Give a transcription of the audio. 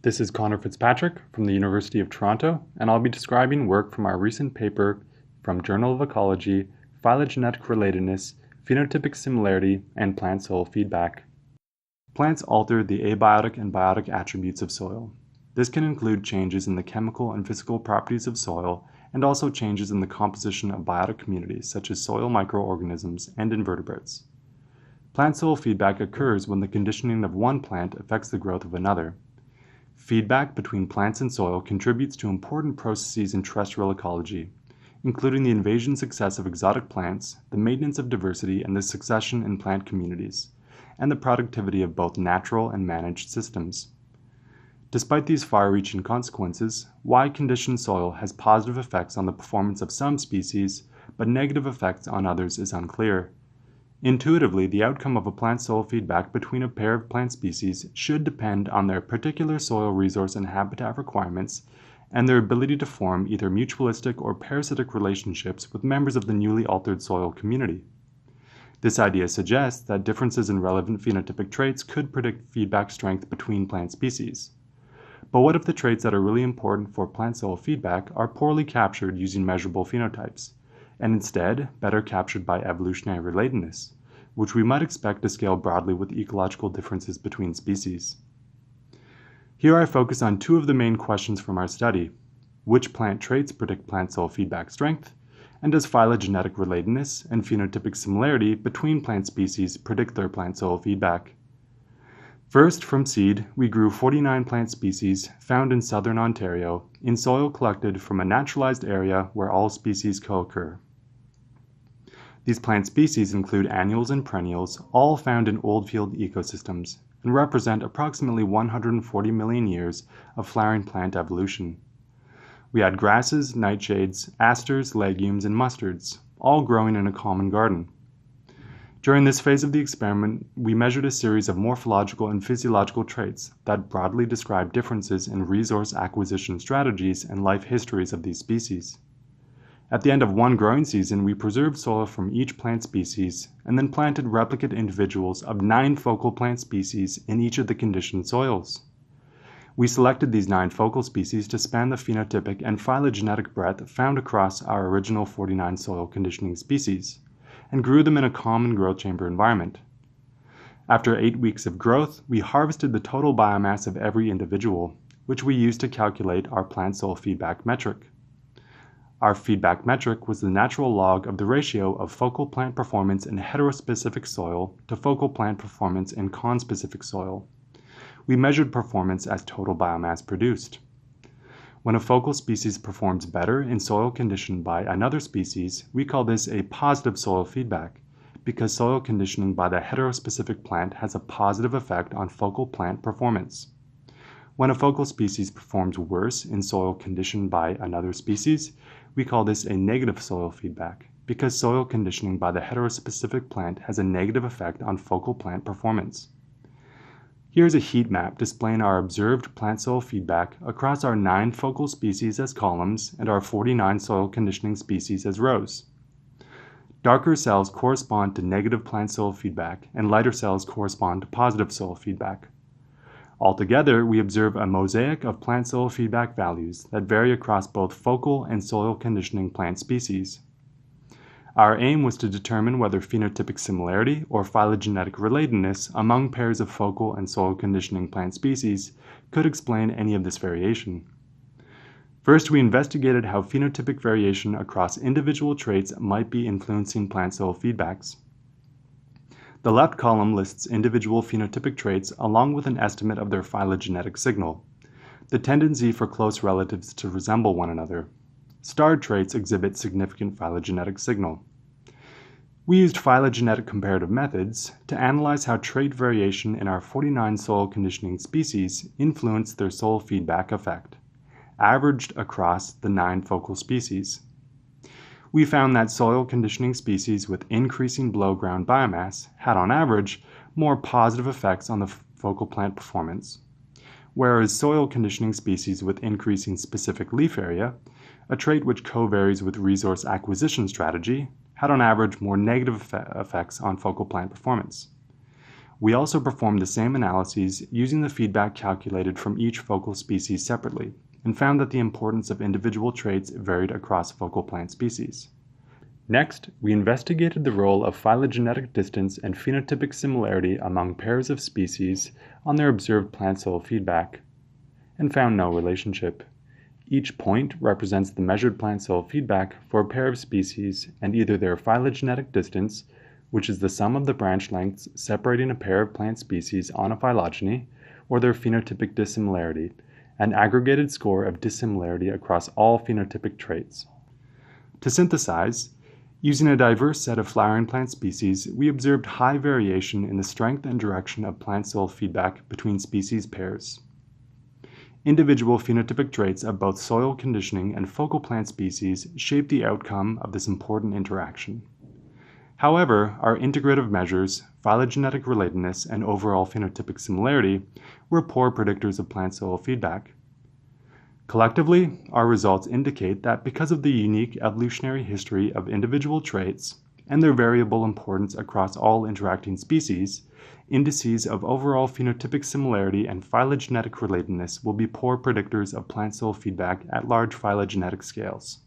This is Connor Fitzpatrick from the University of Toronto, and I'll be describing work from our recent paper from Journal of Ecology, Phylogenetic Relatedness, Phenotypic Similarity, and Plant-Soil Feedback. Plants alter the abiotic and biotic attributes of soil. This can include changes in the chemical and physical properties of soil, and also changes in the composition of biotic communities such as soil microorganisms and invertebrates. Plant-soil feedback occurs when the conditioning of one plant affects the growth of another. Feedback between plants and soil contributes to important processes in terrestrial ecology, including the invasion success of exotic plants, the maintenance of diversity, and the succession in plant communities, and the productivity of both natural and managed systems. Despite these far-reaching consequences, why conditioned soil has positive effects on the performance of some species, but negative effects on others is unclear. Intuitively, the outcome of a plant-soil feedback between a pair of plant species should depend on their particular soil resource and habitat requirements and their ability to form either mutualistic or parasitic relationships with members of the newly altered soil community. This idea suggests that differences in relevant phenotypic traits could predict feedback strength between plant species. But what if the traits that are really important for plant-soil feedback are poorly captured using measurable phenotypes, and instead better captured by evolutionary relatedness, which we might expect to scale broadly with ecological differences between species? Here I focus on two of the main questions from our study: which plant traits predict plant-soil feedback strength, and does phylogenetic relatedness and phenotypic similarity between plant species predict their plant-soil feedback? First, from seed, we grew 49 plant species found in southern Ontario in soil collected from a naturalized area where all species co-occur. These plant species include annuals and perennials, all found in oldfield ecosystems, and represent approximately 140 million years of flowering plant evolution. We had grasses, nightshades, asters, legumes, and mustards, all growing in a common garden. During this phase of the experiment, we measured a series of morphological and physiological traits that broadly describe differences in resource acquisition strategies and life histories of these species. At the end of one growing season, we preserved soil from each plant species and then planted replicate individuals of 9 focal plant species in each of the conditioned soils. We selected these 9 focal species to span the phenotypic and phylogenetic breadth found across our original 49 soil conditioning species, and grew them in a common growth chamber environment. After 8 weeks of growth, we harvested the total biomass of every individual, which we used to calculate our plant-soil feedback metric. Our feedback metric was the natural log of the ratio of focal plant performance in heterospecific soil to focal plant performance in conspecific soil. We measured performance as total biomass produced. When a focal species performs better in soil conditioned by another species, we call this a positive soil feedback, because soil conditioning by the heterospecific plant has a positive effect on focal plant performance. When a focal species performs worse in soil conditioned by another species, we call this a negative soil feedback, because soil conditioning by the heterospecific plant has a negative effect on focal plant performance. Here's a heat map displaying our observed plant-soil feedback across our 9 focal species as columns and our 49 soil conditioning species as rows. Darker cells correspond to negative plant-soil feedback, and lighter cells correspond to positive soil feedback. Altogether, we observe a mosaic of plant-soil feedback values that vary across both focal and soil conditioning plant species. Our aim was to determine whether phenotypic similarity or phylogenetic relatedness among pairs of focal and soil conditioning plant species could explain any of this variation. First, we investigated how phenotypic variation across individual traits might be influencing plant-soil feedbacks. The left column lists individual phenotypic traits along with an estimate of their phylogenetic signal, the tendency for close relatives to resemble one another. Starred traits exhibit significant phylogenetic signal. We used phylogenetic comparative methods to analyze how trait variation in our 49 soil conditioning species influenced their soil feedback effect, averaged across the 9 focal species. We found that soil conditioning species with increasing below-ground biomass had on average more positive effects on the focal plant performance, whereas soil conditioning species with increasing specific leaf area, a trait which co-varies with resource acquisition strategy, had on average more negative effects on focal plant performance. We also performed the same analyses using the feedback calculated from each focal species separately, and found that the importance of individual traits varied across focal plant species. Next, we investigated the role of phylogenetic distance and phenotypic similarity among pairs of species on their observed plant-soil feedback, and found no relationship. Each point represents the measured plant-soil feedback for a pair of species and either their phylogenetic distance, which is the sum of the branch lengths separating a pair of plant species on a phylogeny, or their phenotypic dissimilarity, an aggregated score of dissimilarity across all phenotypic traits. To synthesize, using a diverse set of flowering plant species, we observed high variation in the strength and direction of plant-soil feedback between species pairs. Individual phenotypic traits of both soil conditioning and focal plant species shape the outcome of this important interaction. However, our integrative measures, phylogenetic relatedness and overall phenotypic similarity, were poor predictors of plant-soil feedback. Collectively, our results indicate that because of the unique evolutionary history of individual traits and their variable importance across all interacting species, indices of overall phenotypic similarity and phylogenetic relatedness will be poor predictors of plant-soil feedback at large phylogenetic scales.